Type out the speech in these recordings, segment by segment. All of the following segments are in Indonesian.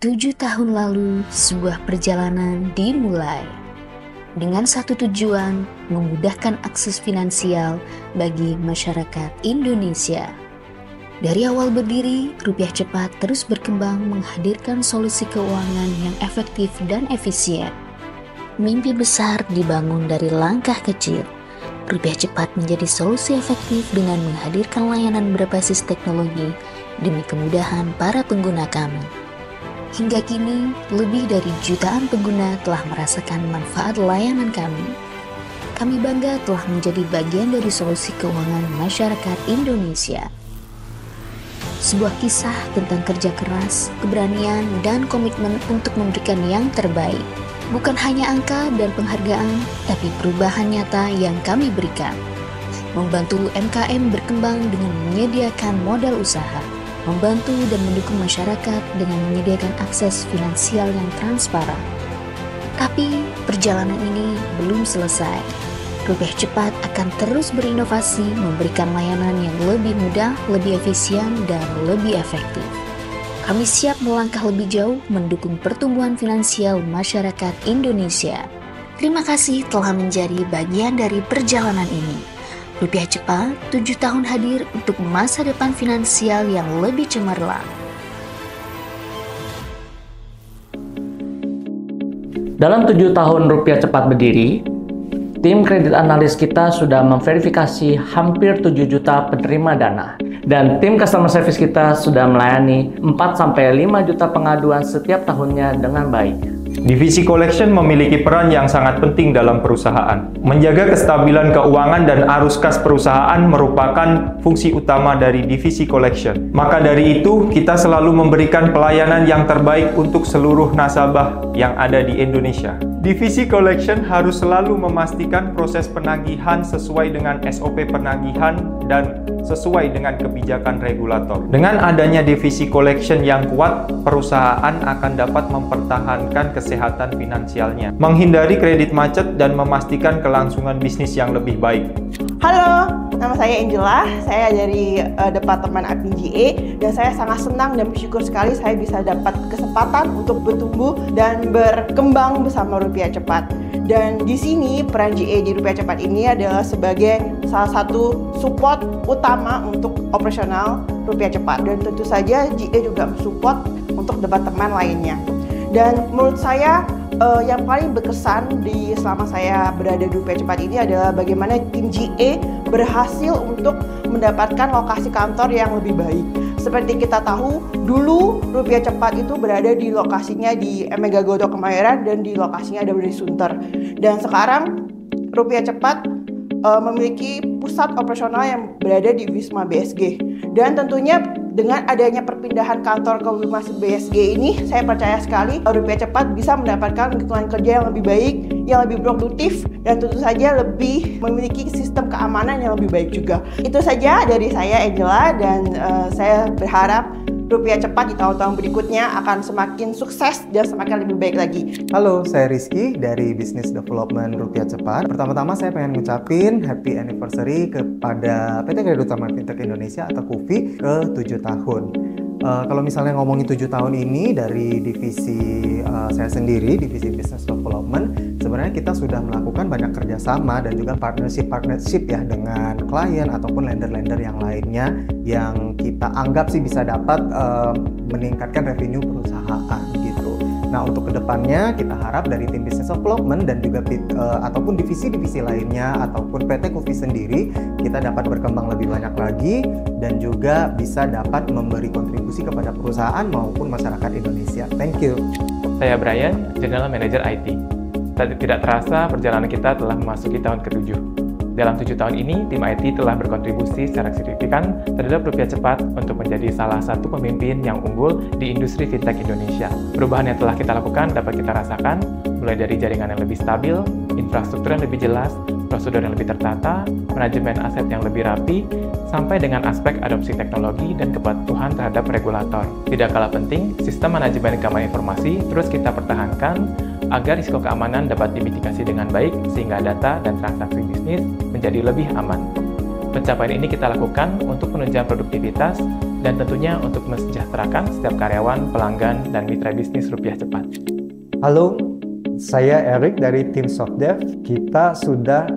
7 tahun lalu, sebuah perjalanan dimulai dengan satu tujuan: memudahkan akses finansial bagi masyarakat Indonesia. Dari awal berdiri, Rupiah Cepat terus berkembang menghadirkan solusi keuangan yang efektif dan efisien. Mimpi besar dibangun dari langkah kecil. Rupiah Cepat menjadi solusi efektif dengan menghadirkan layanan berbasis teknologi demi kemudahan para pengguna kami. Hingga kini, lebih dari jutaan pengguna telah merasakan manfaat layanan kami. Kami bangga telah menjadi bagian dari solusi keuangan masyarakat Indonesia. Sebuah kisah tentang kerja keras, keberanian, dan komitmen untuk memberikan yang terbaik. Bukan hanya angka dan penghargaan, tapi perubahan nyata yang kami berikan. Membantu UMKM berkembang dengan menyediakan modal usaha. Membantu dan mendukung masyarakat dengan menyediakan akses finansial yang transparan. Tapi perjalanan ini belum selesai. Rupiah Cepat akan terus berinovasi, memberikan layanan yang lebih mudah, lebih efisien, dan lebih efektif. Kami siap melangkah lebih jauh mendukung pertumbuhan finansial masyarakat Indonesia. Terima kasih telah menjadi bagian dari perjalanan ini. Rupiah Cepat 7 tahun hadir untuk masa depan finansial yang lebih cemerlang. Dalam 7 tahun Rupiah Cepat berdiri, tim kredit analis kita sudah memverifikasi hampir 7 juta penerima dana. Dan tim customer service kita sudah melayani 4-5 juta pengaduan setiap tahunnya dengan baik. Divisi collection memiliki peran yang sangat penting dalam perusahaan. Menjaga kestabilan keuangan dan arus kas perusahaan merupakan fungsi utama dari divisi collection. Maka dari itu, kita selalu memberikan pelayanan yang terbaik untuk seluruh nasabah yang ada di Indonesia. Divisi collection harus selalu memastikan proses penagihan sesuai dengan SOP penagihan dan sesuai dengan kebijakan regulator. Dengan adanya divisi collection yang kuat, perusahaan akan dapat mempertahankan kesehatan finansialnya, menghindari kredit macet, dan memastikan kelangsungan bisnis yang lebih baik. Halo, nama saya Angela, saya dari Departemen Admin GA, dan saya sangat senang dan bersyukur sekali saya bisa dapat kesempatan untuk bertumbuh dan berkembang bersama Rupiah Cepat. Dan di sini peran GA di Rupiah Cepat ini adalah sebagai salah satu support utama untuk operasional Rupiah Cepat, dan tentu saja GA juga support untuk departemen lainnya. Dan menurut saya yang paling berkesan selama saya berada di Rupiah Cepat ini adalah bagaimana tim GA berhasil untuk mendapatkan lokasi kantor yang lebih baik. Seperti kita tahu, dulu Rupiah Cepat itu berada di lokasinya di Mega Glodok Kemayoran dan di lokasinya ada di Sunter. Dan sekarang Rupiah Cepat memiliki pusat operasional yang berada di Wisma BSG. Dan tentunya dengan adanya perpindahan kantor ke Wisma BSG ini, saya percaya sekali Rupiah Cepat bisa mendapatkan lingkungan kerja yang lebih baik, yang lebih produktif, dan tentu saja lebih memiliki sistem keamanan yang lebih baik juga. Itu saja dari saya, Angela, dan saya berharap Rupiah Cepat di tahun-tahun berikutnya akan semakin sukses dan semakin lebih baik lagi. Halo, saya Rizky dari Business Development Rupiah Cepat. Pertama-tama saya pengen ngucapin happy anniversary kepada PT Kredit Utama Fintech Indonesia atau KUFI ke 7 tahun. Kalau misalnya ngomongin 7 tahun ini dari divisi saya sendiri, divisi Business Development, sebenarnya kita sudah melakukan banyak kerjasama dan juga partnership ya dengan klien ataupun lender-lender yang lainnya yang kita anggap sih bisa dapat meningkatkan revenue perusahaan gitu. Nah, untuk kedepannya kita harap dari tim Business Development dan juga ataupun divisi-divisi lainnya ataupun PT KUFI sendiri, kita dapat berkembang lebih banyak lagi dan juga bisa dapat memberi kontribusi kepada perusahaan maupun masyarakat Indonesia. Thank you. Saya Brian, General Manager IT. Tidak terasa perjalanan kita telah memasuki tahun ke-7. Dalam 7 tahun ini, tim IT telah berkontribusi secara signifikan terhadap Rupiah Cepat untuk menjadi salah satu pemimpin yang unggul di industri fintech Indonesia. Perubahan yang telah kita lakukan dapat kita rasakan, mulai dari jaringan yang lebih stabil, infrastruktur yang lebih jelas, prosedur yang lebih tertata, manajemen aset yang lebih rapi, sampai dengan aspek adopsi teknologi dan kepatuhan terhadap regulator. Tidak kalah penting, sistem manajemen keamanan informasi terus kita pertahankan agar risiko keamanan dapat dimitigasi dengan baik sehingga data dan transaksi bisnis menjadi lebih aman. Pencapaian ini kita lakukan untuk penunjang produktivitas dan tentunya untuk mensejahterakan setiap karyawan, pelanggan, dan mitra bisnis Rupiah Cepat. Halo, saya Erik dari tim Softdev. Kita sudah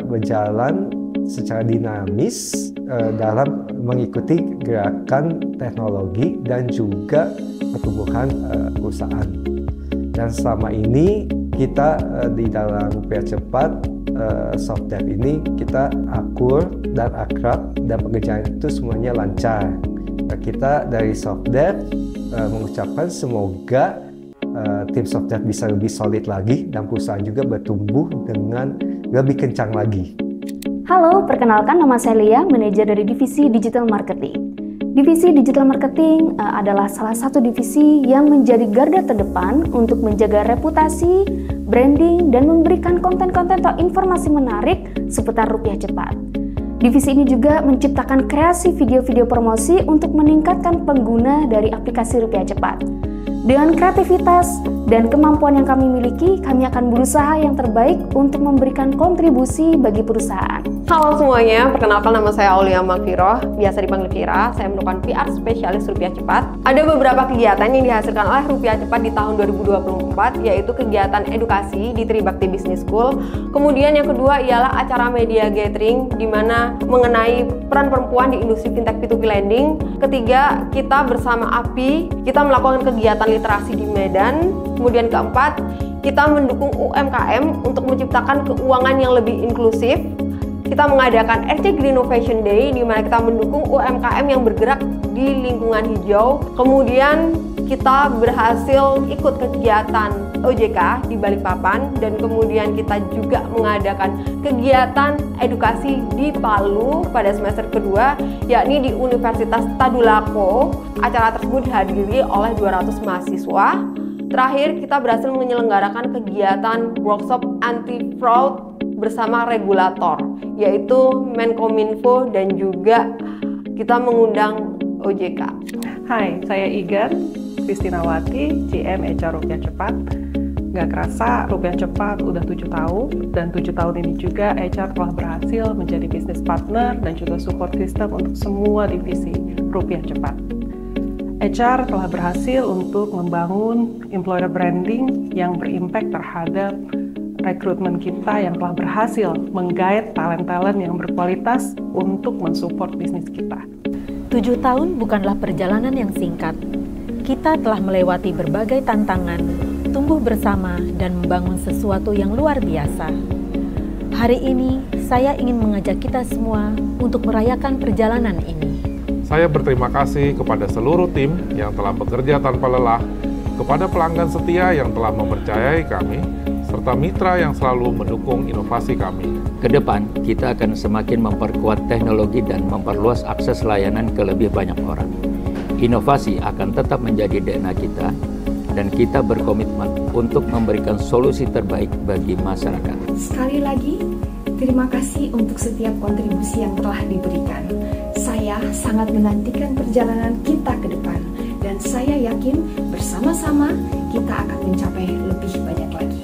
berjalan secara dinamis dalam mengikuti gerakan teknologi dan juga pertumbuhan perusahaan. Dan selama ini kita di dalam Rupiah Cepat Softdev ini kita akur dan akrab dan pekerjaan itu semuanya lancar. Kita dari Softdev mengucapkan semoga tim Softdev bisa lebih solid lagi dan perusahaan juga bertumbuh dengan lebih kencang lagi. Halo, perkenalkan nama saya Lia, manajer dari divisi Digital Marketing. Divisi Digital Marketing adalah salah satu divisi yang menjadi garda terdepan untuk menjaga reputasi, branding, dan memberikan konten-konten atau informasi menarik seputar Rupiah Cepat. Divisi ini juga menciptakan kreasi video-video promosi untuk meningkatkan pengguna dari aplikasi Rupiah Cepat. Dengan kreativitas dan kemampuan yang kami miliki, kami akan berusaha yang terbaik untuk memberikan kontribusi bagi perusahaan. Halo semuanya, perkenalkan nama saya Aulia Makfiroh, biasa dipanggil Vira. Saya merupakan PR spesialis Rupiah Cepat. Ada beberapa kegiatan yang dihasilkan oleh Rupiah Cepat di tahun 2024, yaitu kegiatan edukasi di Tribakti Business School. Kemudian yang kedua ialah acara media gathering, di mana mengenai peran perempuan di industri fintech P2P lending. Ketiga, kita bersama API, kita melakukan kegiatan literasi di Medan. Kemudian keempat, kita mendukung UMKM untuk menciptakan keuangan yang lebih inklusif. Kita mengadakan RC Green Innovation Day, di mana kita mendukung UMKM yang bergerak di lingkungan hijau. Kemudian kita berhasil ikut kegiatan OJK di Balikpapan, dan kemudian kita juga mengadakan kegiatan edukasi di Palu pada semester kedua, yakni di Universitas Tadulako. Acara tersebut dihadiri oleh 200 mahasiswa. Terakhir, kita berhasil menyelenggarakan kegiatan workshop anti-fraud bersama regulator, yaitu Menkominfo, dan juga kita mengundang OJK. Hai, saya Igan Kristinawati, GM HR Rupiah Cepat. Gak kerasa Rupiah Cepat udah 7 tahun, dan 7 tahun ini juga HR telah berhasil menjadi bisnis partner dan juga support system untuk semua divisi Rupiah Cepat. HR telah berhasil untuk membangun employer branding yang berimpact terhadap rekrutmen kita, yang telah berhasil menggait talent-talent yang berkualitas untuk mensupport bisnis kita. 7 tahun bukanlah perjalanan yang singkat. Kita telah melewati berbagai tantangan, tumbuh bersama, dan membangun sesuatu yang luar biasa. Hari ini, saya ingin mengajak kita semua untuk merayakan perjalanan ini. Saya berterima kasih kepada seluruh tim yang telah bekerja tanpa lelah, kepada pelanggan setia yang telah mempercayai kami, serta mitra yang selalu mendukung inovasi kami. Kedepan, kita akan semakin memperkuat teknologi dan memperluas akses layanan ke lebih banyak orang. Inovasi akan tetap menjadi DNA kita, dan kita berkomitmen untuk memberikan solusi terbaik bagi masyarakat. Sekali lagi, terima kasih untuk setiap kontribusi yang telah diberikan. Saya sangat menantikan perjalanan kita ke depan, dan saya yakin bersama-sama kita akan mencapai lebih banyak lagi.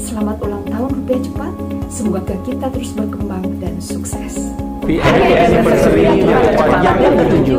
Selamat ulang tahun Rupiah Cepat, semoga kita terus berkembang dan sukses. Happy Anniversary Rupiah Cepat yang ke-7.